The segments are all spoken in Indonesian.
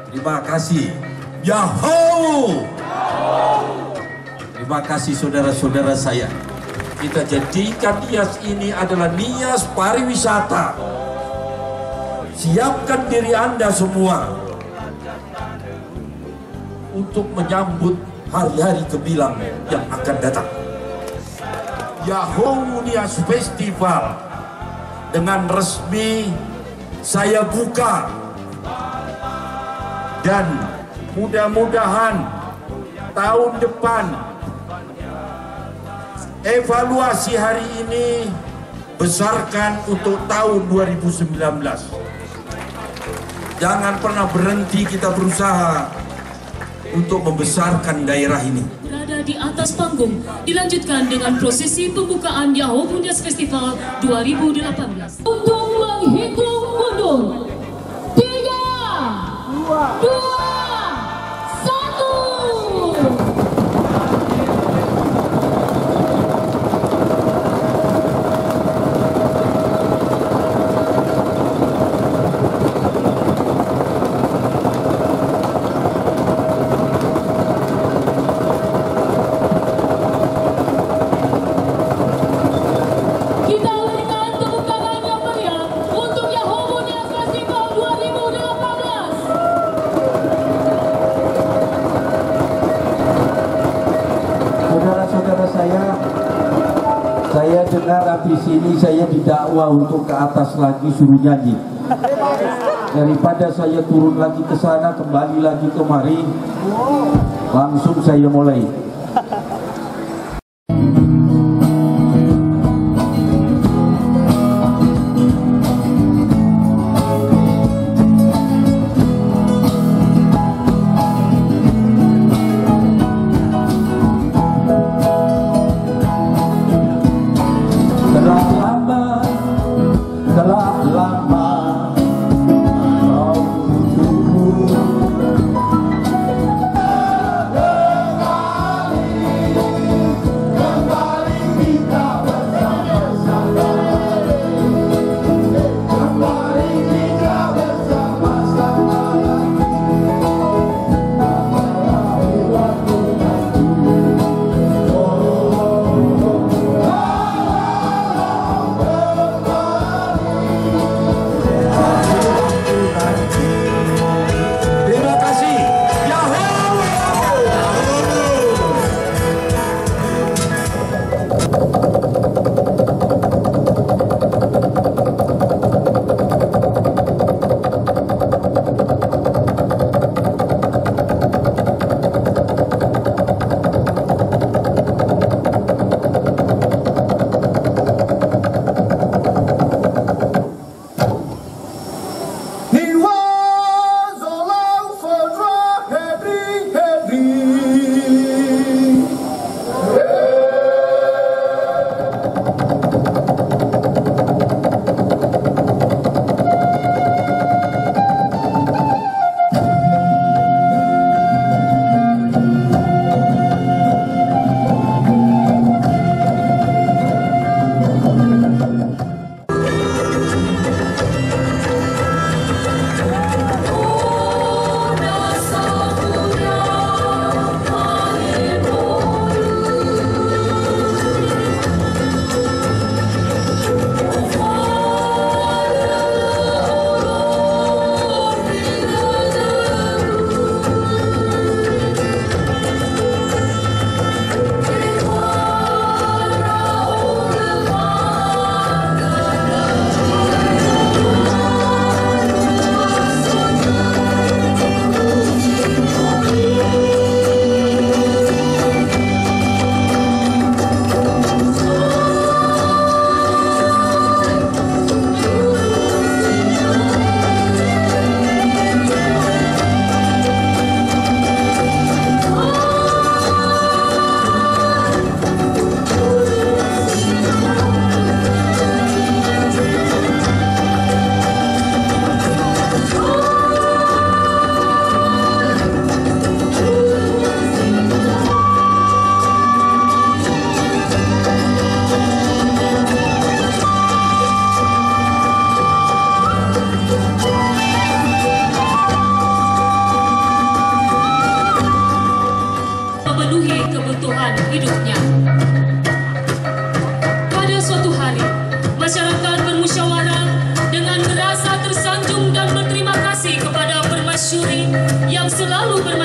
Terima kasih. Yahoo! Terima kasih saudara-saudara saya. Kita jadikan Nias ini adalah Nias pariwisata. Siapkan diri Anda semua untuk menyambut hari-hari gemilang yang akan datang. Yahoo Nias Festival dengan resmi saya buka, dan mudah-mudahan tahun depan evaluasi hari ini besarkan untuk tahun 2019. Jangan pernah berhenti kita berusaha untuk membesarkan daerah ini. Berada di atas panggung dilanjutkan dengan prosesi pembukaan Yahoo Nias Festival 2018. Untuk menghitung mundur 3, 2, 1. Saya dengar habis ini saya didakwa untuk ke atas lagi suruh nyanyi. Daripada saya turun lagi ke sana kembali lagi kemari, langsung saya mulai.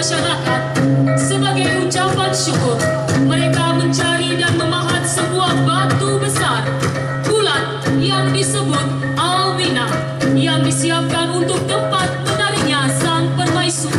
masyarakat. Sebagai ucapan syukur, mereka mencari dan memahat sebuah batu besar bulat yang disebut Alwina, yang disiapkan untuk tempat menarinya sang permaisuri.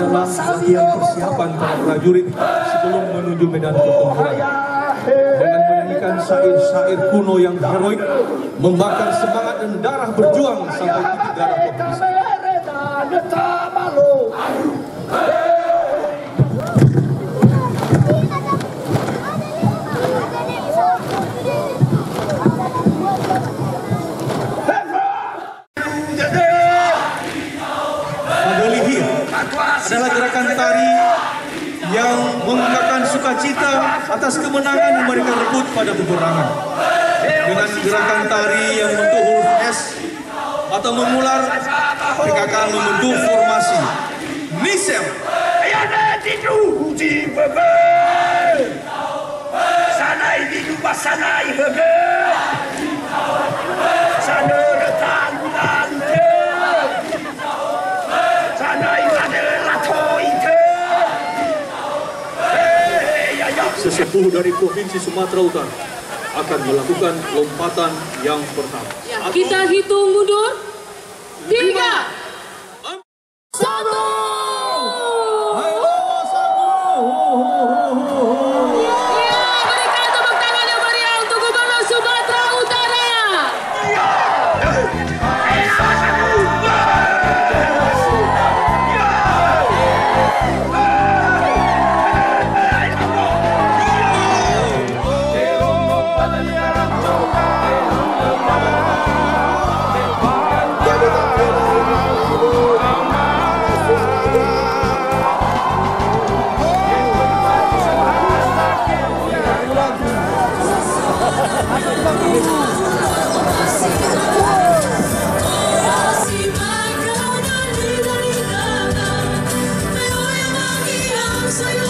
Dalam latihan persiapan para prajurit sebelum menuju medan pertempuran dengan menyanyikan syair-syair kuno yang heroik, membakar semangat dan darah berjuang sampai titik darah kompetisi. Adalah gerakan tari yang mengungkapkan sukacita atas kemenangan yang mereka rebut pada peperangan. Dengan gerakan tari yang membentuk huruf S atau mengular, mereka akan membentuk formasi Nisem. Sesepuh dari Provinsi Sumatera Utara akan melakukan lompatan yang pertama. Kita hitung mundur. 3, 1. Berikan tepuk tangan yang meriah untuk Gubernur Sumatera Utara. Soy